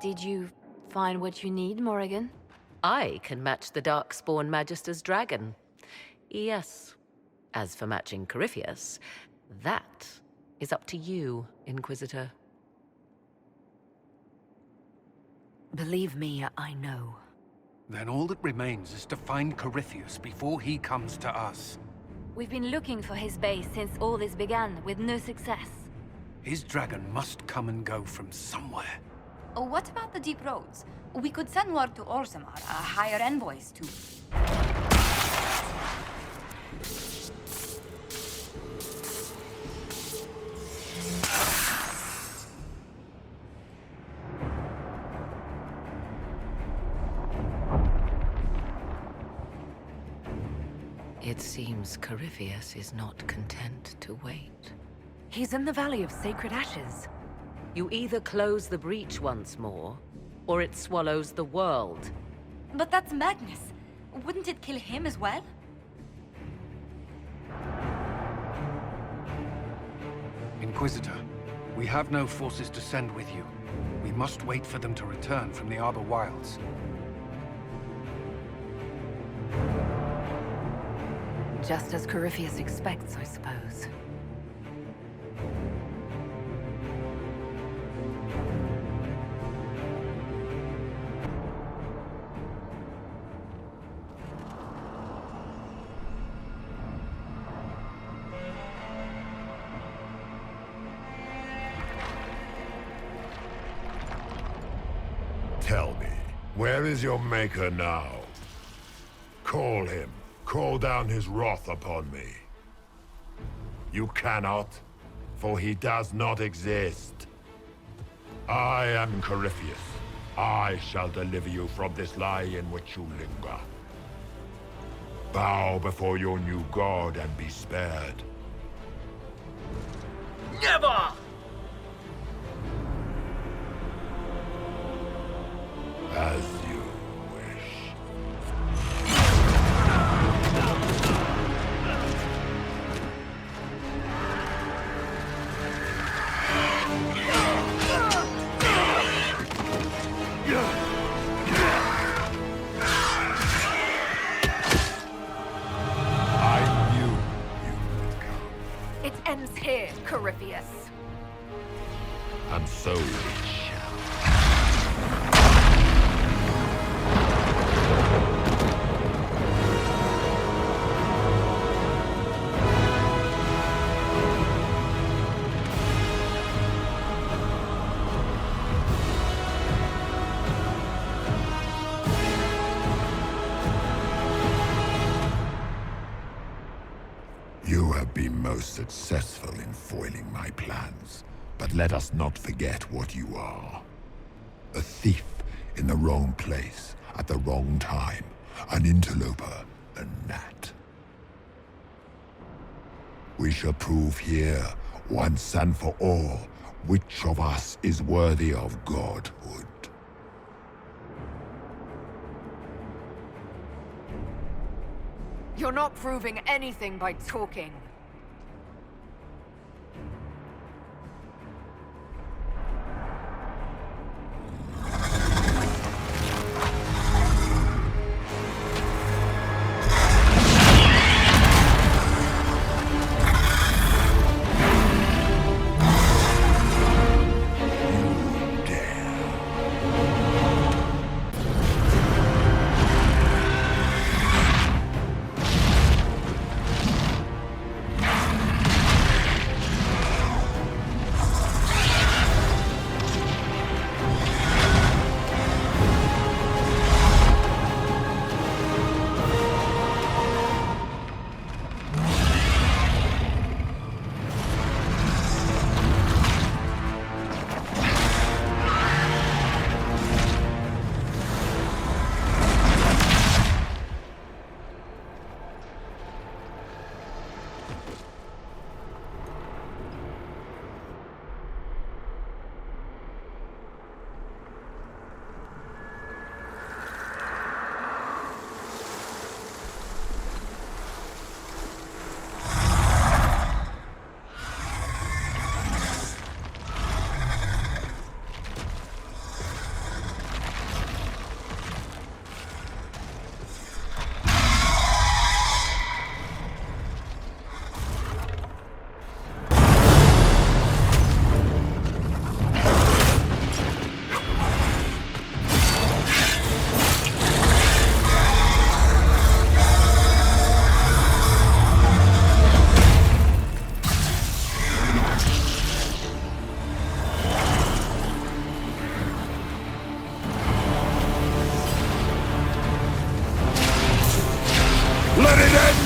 Did you find what you need, Morrigan? I can match the Darkspawn Magister's dragon. Yes. As for matching Corypheus, that is up to you, Inquisitor. Believe me, I know. Then all that remains is to find Corypheus before he comes to us. We've been looking for his base since all this began, with no success. His dragon must come and go from somewhere. Oh, what about the deep roads? We could send word to Orzammar, hire envoys to... It seems Corypheus is not content to wait. He's in the Valley of Sacred Ashes. You either close the breach once more, or it swallows the world. But that's Magnus. Wouldn't it kill him as well? Inquisitor, we have no forces to send with you. We must wait for them to return from the Arbor Wilds. Just as Corypheus expects, I suppose. Tell me, where is your maker now? Call him. Call down his wrath upon me. You cannot, for he does not exist. I am Corypheus. I shall deliver you from this lie in which you linger. Bow before your new god and be spared. Never! As you wish. I knew you would come. It ends here, Corypheus. And so it shall. You have been most successful in foiling my plans, but let us not forget what you are. A thief in the wrong place at the wrong time, an interloper, a gnat. We shall prove here, once and for all, which of us is worthy of godhood. You're not proving anything by talking.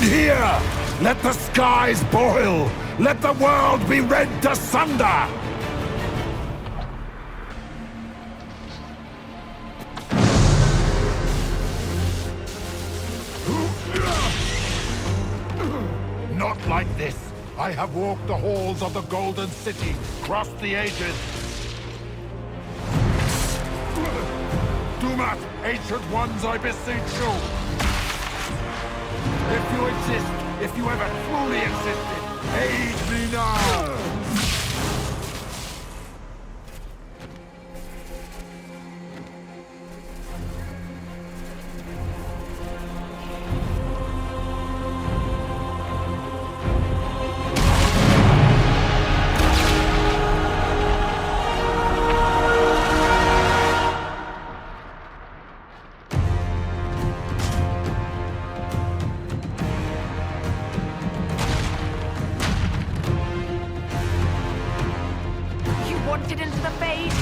End here! Let the skies boil! Let the world be rent asunder! Not like this. I have walked the halls of the Golden City, crossed the ages. Do not, ancient ones, I beseech you! If you exist, if you ever truly existed, aid me now! Wanted into the fade?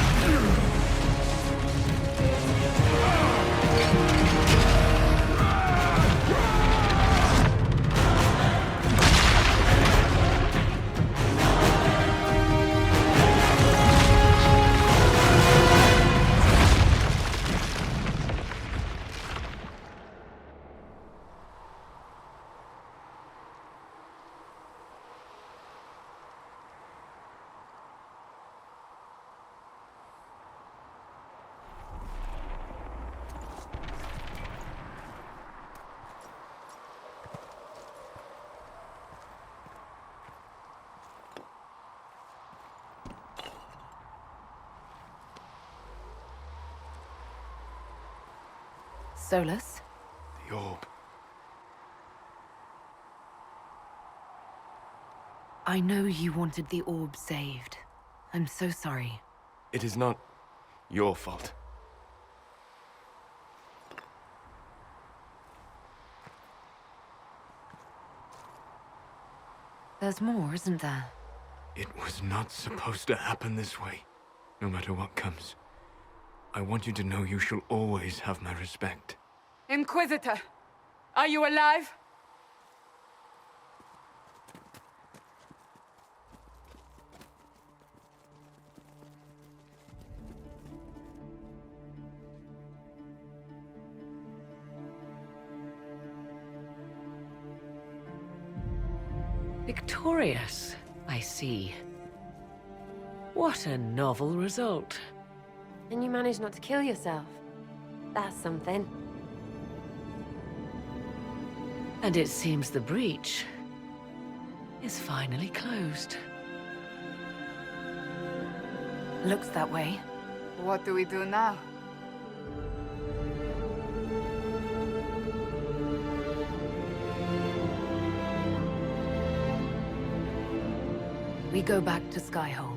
Solus? The orb. I know you wanted the orb saved. I'm so sorry. It is not your fault. There's more, isn't there? It was not supposed to happen this way. No matter what comes. I want you to know you shall always have my respect. Inquisitor, are you alive? Victorious, I see. What a novel result. And you managed not to kill yourself. That's something. And it seems the breach is finally closed. Looks that way. What do we do now? We go back to Skyhold.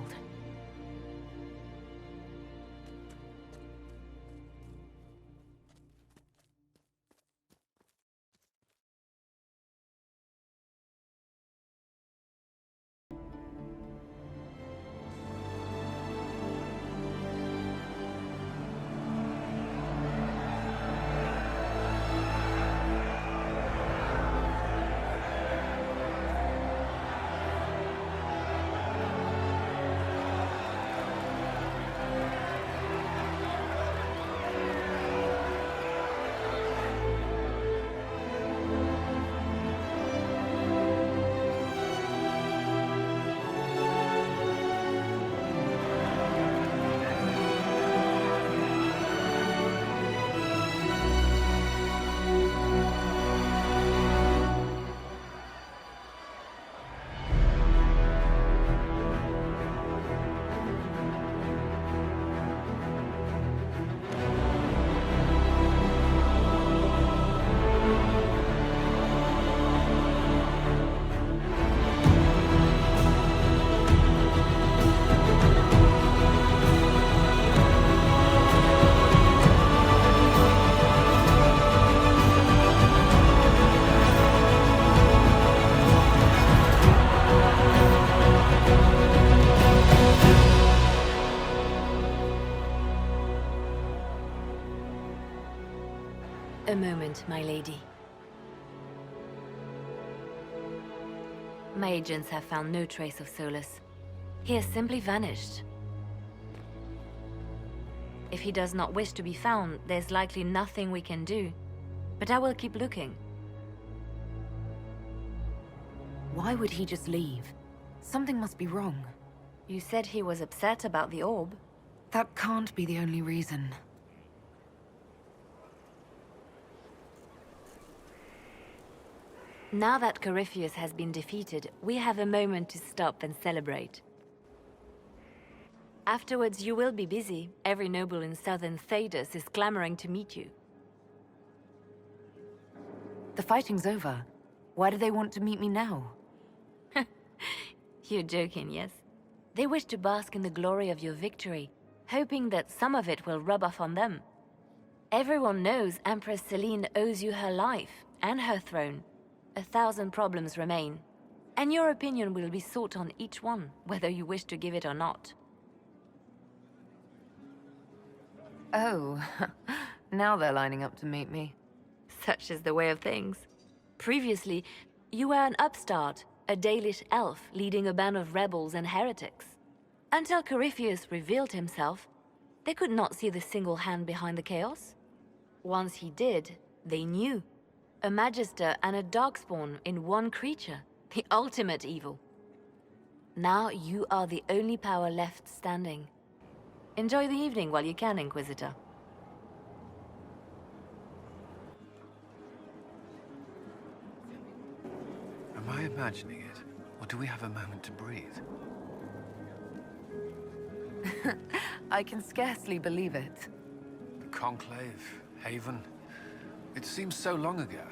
A moment, my lady. My agents have found no trace of Solus. He has simply vanished. If he does not wish to be found, there's likely nothing we can do. But I will keep looking. Why would he just leave? Something must be wrong. You said he was upset about the orb. That can't be the only reason. Now that Corypheus has been defeated, we have a moment to stop and celebrate. Afterwards, you will be busy. Every noble in southern Thedas is clamoring to meet you. The fighting's over. Why do they want to meet me now? You're joking, yes? They wish to bask in the glory of your victory, hoping that some of it will rub off on them. Everyone knows Empress Celine owes you her life and her throne. 1,000 problems remain, and your opinion will be sought on each one, whether you wish to give it or not. Oh, now they're lining up to meet me. Such is the way of things. Previously, you were an upstart, a Dalish elf leading a band of rebels and heretics. Until Corypheus revealed himself, they could not see the single hand behind the chaos. Once he did, they knew. A Magister and a Darkspawn in one creature, the ultimate evil. Now you are the only power left standing. Enjoy the evening while you can, Inquisitor. Am I imagining it? Or do we have a moment to breathe? I can scarcely believe it. The Conclave, Haven. It seems so long ago.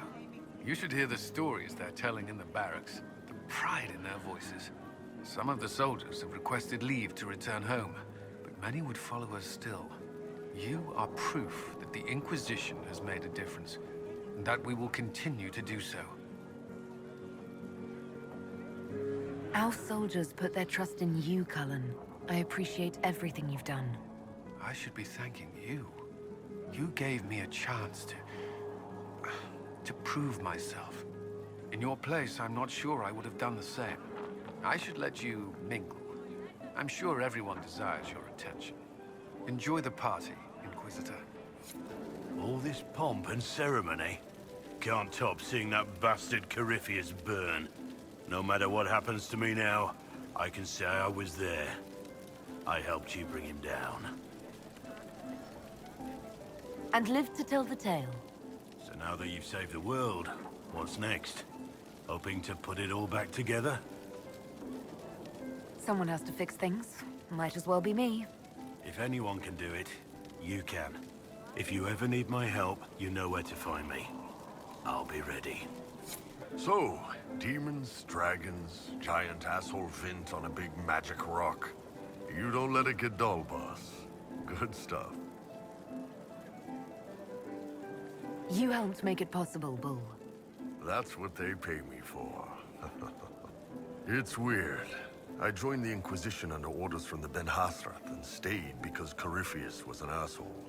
You should hear the stories they're telling in the barracks. The pride in their voices. Some of the soldiers have requested leave to return home, but many would follow us still. You are proof that the Inquisition has made a difference, and that we will continue to do so. Our soldiers put their trust in you, Cullen. I appreciate everything you've done. I should be thanking you. You gave me a chance to prove myself. In your place, I'm not sure I would have done the same. I should let you mingle. I'm sure everyone desires your attention. Enjoy the party, Inquisitor. All this pomp and ceremony? Can't top seeing that bastard Corypheus burn. No matter what happens to me now, I can say I was there. I helped you bring him down. And live to tell the tale. So now that you've saved the world, what's next? Hoping to put it all back together? Someone has to fix things. Might as well be me. If anyone can do it, you can. If you ever need my help, you know where to find me. I'll be ready. So, demons, dragons, giant asshole Vint on a big magic rock. You don't let it get dull, boss. Good stuff. You helped make it possible, Bull. That's what they pay me for. It's weird. I joined the Inquisition under orders from the Ben Hathrath and stayed because Corypheus was an asshole.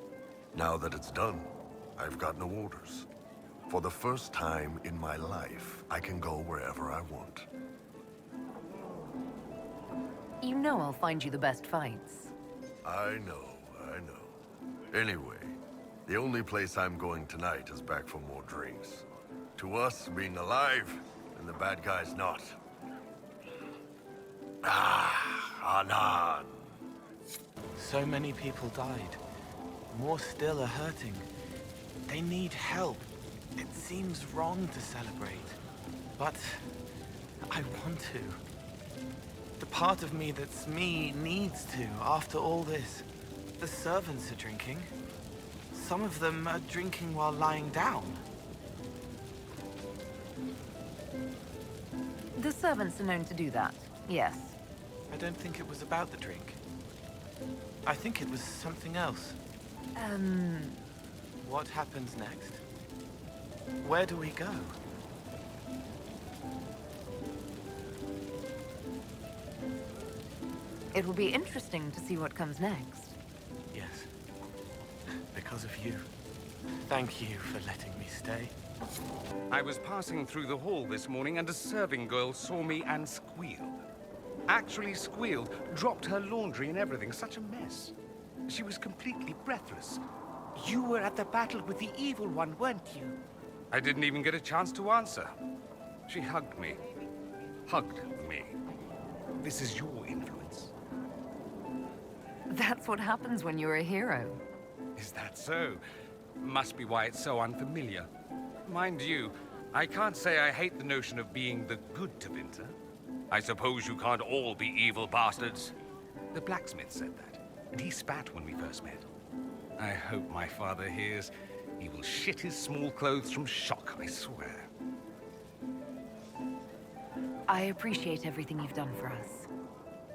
Now that it's done, I've got no orders. For the first time in my life, I can go wherever I want. You know I'll find you the best fights. I know. Anyway, the only place I'm going tonight is back for more drinks. To us, being alive, and the bad guy's not. Anan. So many people died. More still are hurting. They need help. It seems wrong to celebrate, but I want to. The part of me that's me needs to, after all this. The servants are drinking. Some of them are drinking while lying down. The servants are known to do that, yes. I don't think it was about the drink. I think it was something else. What happens next? Where do we go? It will be interesting to see what comes next. Yes. Because of you. Thank you for letting me stay. I was passing through the hall this morning and a serving girl saw me and squealed. Actually squealed, dropped her laundry and everything. Such a mess. She was completely breathless. You were at the battle with the evil one, weren't you? I didn't even get a chance to answer. She hugged me. Hugged me. This is your influence. That's what happens when you're a hero. Is that so? Must be why it's so unfamiliar. Mind you, I can't say I hate the notion of being the good Tevinter. I suppose you can't all be evil bastards. The blacksmith said that, and he spat when we first met. I hope my father hears. He will shit his small clothes from shock, I swear. I appreciate everything you've done for us.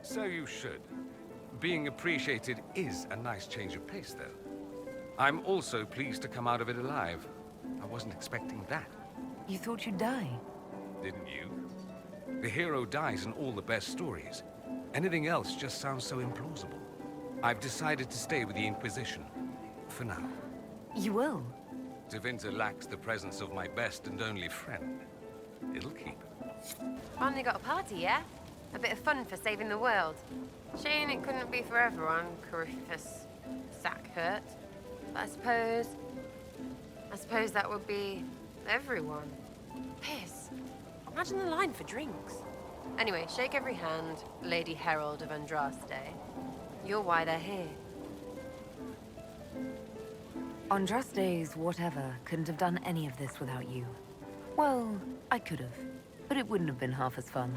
So you should. Being appreciated is a nice change of pace, though. I'm also pleased to come out of it alive. I wasn't expecting that. You thought you'd die? Didn't you? The hero dies in all the best stories. Anything else just sounds so implausible. I've decided to stay with the Inquisition. For now. You will? Tevinter lacks the presence of my best and only friend. It'll keep. Finally got a party, yeah? A bit of fun for saving the world. Shame it couldn't be for everyone, Coryphus Sackhurt. But I suppose that would be everyone. Piss. Imagine the line for drinks. Anyway, shake every hand, Lady Herald of Andraste. You're why they're here. Andraste's whatever couldn't have done any of this without you. Well, I could have, but it wouldn't have been half as fun.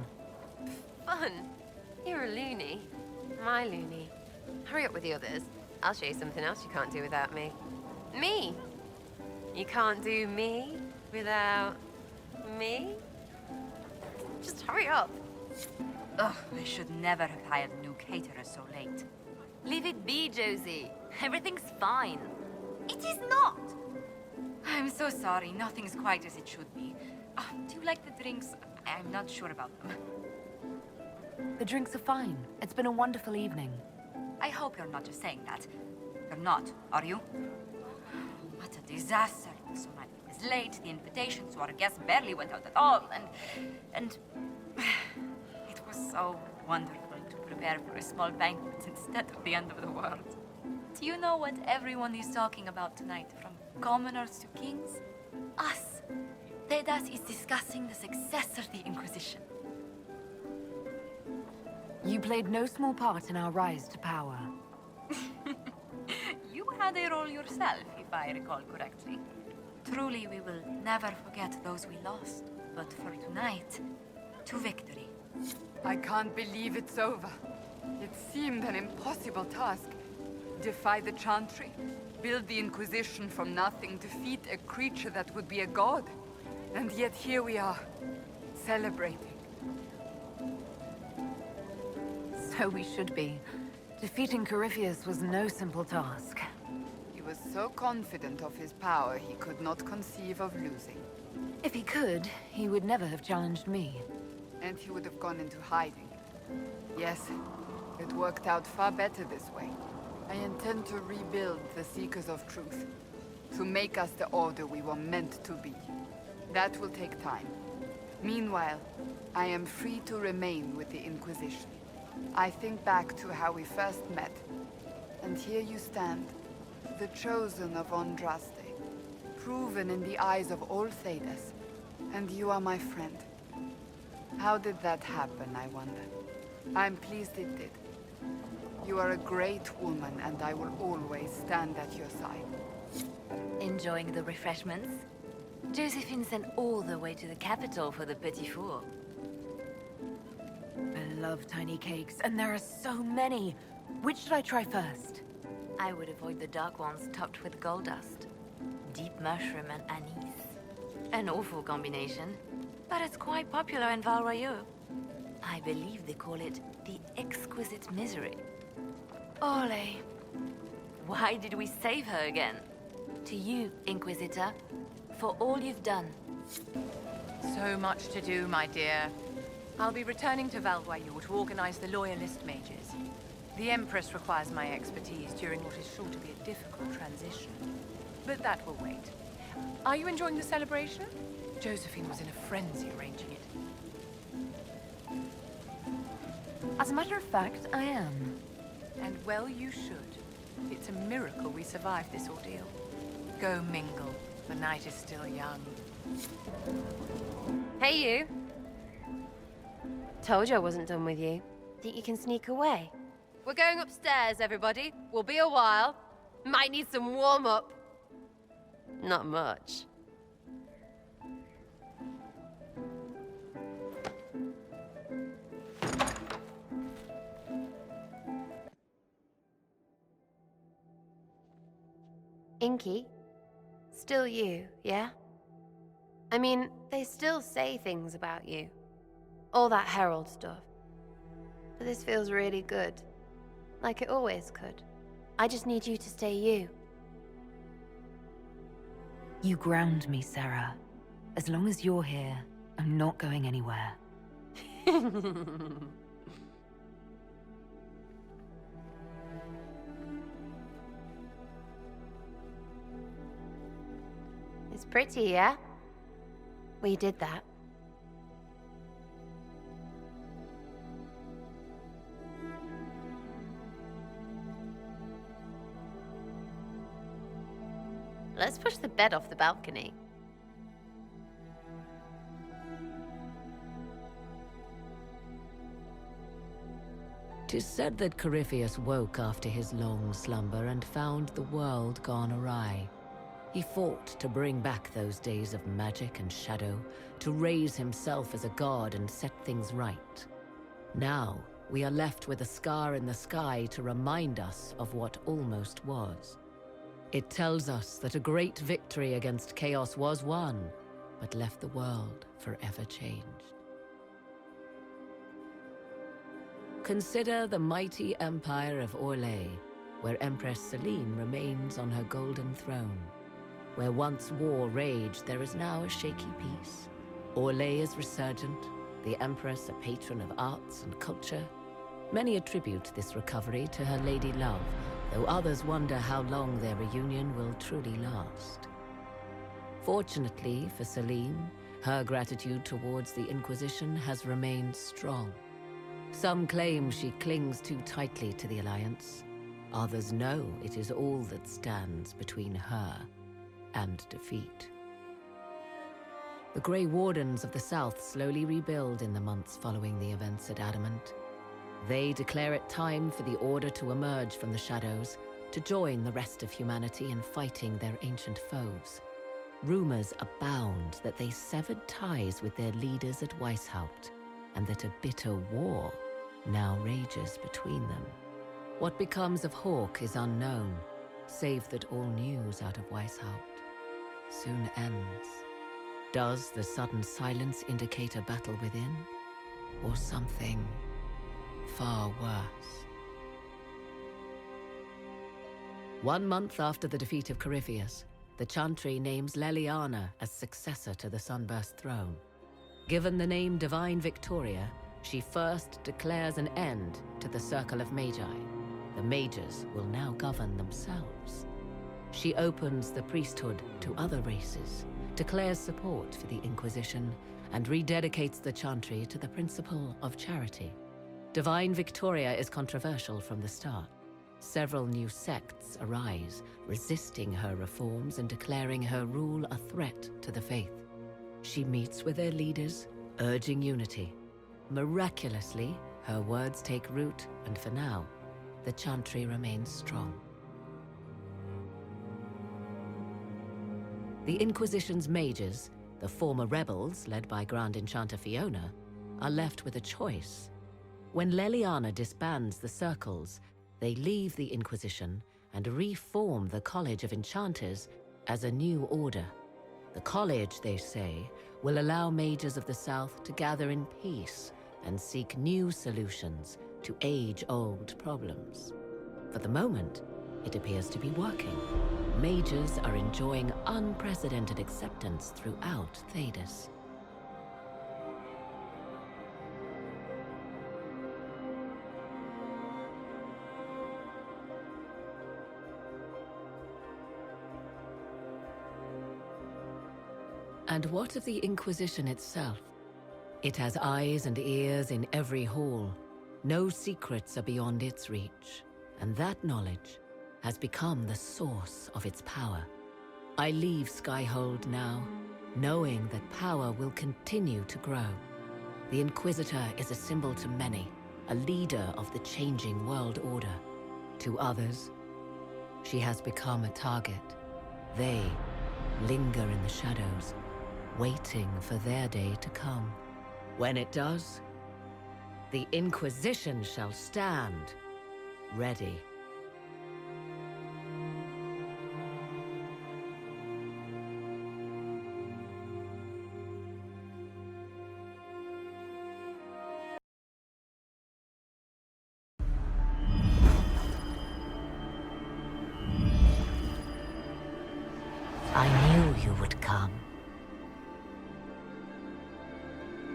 Fun? You're a loony. My loony. Hurry up with the others. I'll show you something else you can't do without me. Me? You can't do me without me? Just hurry up. Ugh, I should never have hired a new caterer so late. Leave it be, Josie. Everything's fine. It is not! I'm so sorry. Nothing's quite as it should be. Do you like the drinks? I'm not sure about them. The drinks are fine. It's been a wonderful evening. I hope you're not just saying that. You're not, are you? What a disaster. So night was late, the invitations to our guests barely went out at all, and it was so wonderful to prepare for a small banquet instead of the end of the world. Do you know what everyone is talking about tonight, from commoners to kings? Us. Thedas is discussing the successor of the Inquisition. You played no small part in our rise to power. You had a role yourself, if I recall correctly. Truly, we will never forget those we lost. But for tonight, to victory. I can't believe it's over. It seemed an impossible task. Defy the Chantry, build the Inquisition from nothing, defeat a creature that would be a god. And yet here we are, celebrating. So we should be. Defeating Corypheus was no simple task. He was so confident of his power, he could not conceive of losing. If he could, he would never have challenged me. And he would have gone into hiding. Yes, it worked out far better this way. I intend to rebuild the Seekers of Truth, to make us the order we were meant to be. That will take time. Meanwhile, I am free to remain with the Inquisition. I think back to how we first met, and here you stand, the chosen of Andraste, proven in the eyes of all Thedas, and you are my friend. How did that happen, I wonder? I'm pleased it did. You are a great woman, and I will always stand at your side. Enjoying the refreshments? Josephine sent all the way to the capital for the petit four. I love tiny cakes, and there are so many. Which should I try first? I would avoid the dark ones topped with gold dust. Deep mushroom and anise. An awful combination, but it's quite popular in Val Royeaux. I believe they call it the exquisite misery. Ole. Why did we save her again? To you, Inquisitor, for all you've done. So much to do, my dear. I'll be returning to Val Royeaux to organize the Loyalist mages. The Empress requires my expertise during what is sure to be a difficult transition. But that will wait. Are you enjoying the celebration? Josephine was in a frenzy arranging it. As a matter of fact, I am. And well you should. It's a miracle we survived this ordeal. Go mingle. The night is still young. Hey, you. Told you I wasn't done with you. Think you can sneak away? We're going upstairs, everybody. We'll be a while. Might need some warm-up. Not much. Inky? Still you, yeah? I mean, they still say things about you. All that Herald stuff. But this feels really good. Like it always could. I just need you to stay you. You ground me, Sarah. As long as you're here, I'm not going anywhere. It's pretty, yeah? We did that. Let's push the bed off the balcony. Tis said that Corypheus woke after his long slumber and found the world gone awry. He fought to bring back those days of magic and shadow, to raise himself as a god and set things right. Now, we are left with a scar in the sky to remind us of what almost was. It tells us that a great victory against chaos was won, but left the world forever changed. Consider the mighty empire of Orlais, where Empress Celine remains on her golden throne. Where once war raged, there is now a shaky peace. Orlais is resurgent, the Empress a patron of arts and culture. Many attribute this recovery to her lady love, though others wonder how long their reunion will truly last. Fortunately for Celine, her gratitude towards the Inquisition has remained strong. Some claim she clings too tightly to the Alliance. Others know it is all that stands between her and defeat. The Grey Wardens of the South slowly rebuild in the months following the events at Adamant. They declare it time for the Order to emerge from the shadows, to join the rest of humanity in fighting their ancient foes. Rumors abound that they severed ties with their leaders at Weishaupt, and that a bitter war now rages between them. What becomes of Hawke is unknown, save that all news out of Weishaupt soon ends. Does the sudden silence indicate a battle within, or something far worse? 1 month after the defeat of Corypheus, the Chantry names Leliana as successor to the Sunburst throne. Given the name Divine Victoria, she first declares an end to the Circle of Magi. The mages will now govern themselves. She opens the priesthood to other races, declares support for the Inquisition, and rededicates the Chantry to the principle of charity. Divine Victoria is controversial from the start. Several new sects arise, resisting her reforms and declaring her rule a threat to the faith. She meets with their leaders, urging unity. Miraculously, her words take root, and for now, the Chantry remains strong. The Inquisition's mages, the former rebels led by Grand Enchanter Fiona, are left with a choice. When Leliana disbands the circles, they leave the Inquisition and reform the College of Enchanters as a new order. The college, they say, will allow mages of the South to gather in peace and seek new solutions to age-old problems. For the moment, it appears to be working. Mages are enjoying unprecedented acceptance throughout Thedas. And what of the Inquisition itself? It has eyes and ears in every hall. No secrets are beyond its reach, and that knowledge has become the source of its power. I leave Skyhold now, knowing that power will continue to grow. The Inquisitor is a symbol to many, a leader of the changing world order. To others, she has become a target. They linger in the shadows, waiting for their day to come. When it does, the Inquisition shall stand, ready. I knew you would come.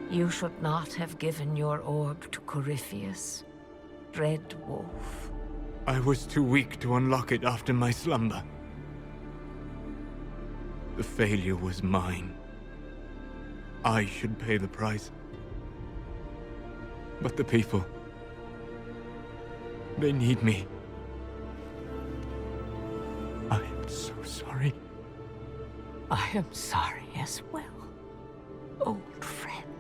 You should not have given your orb to Corypheus, Red Wolf. I was too weak to unlock it after my slumber. The failure was mine. I should pay the price. But the people... they need me. I am so sorry. I am sorry as well, old friend.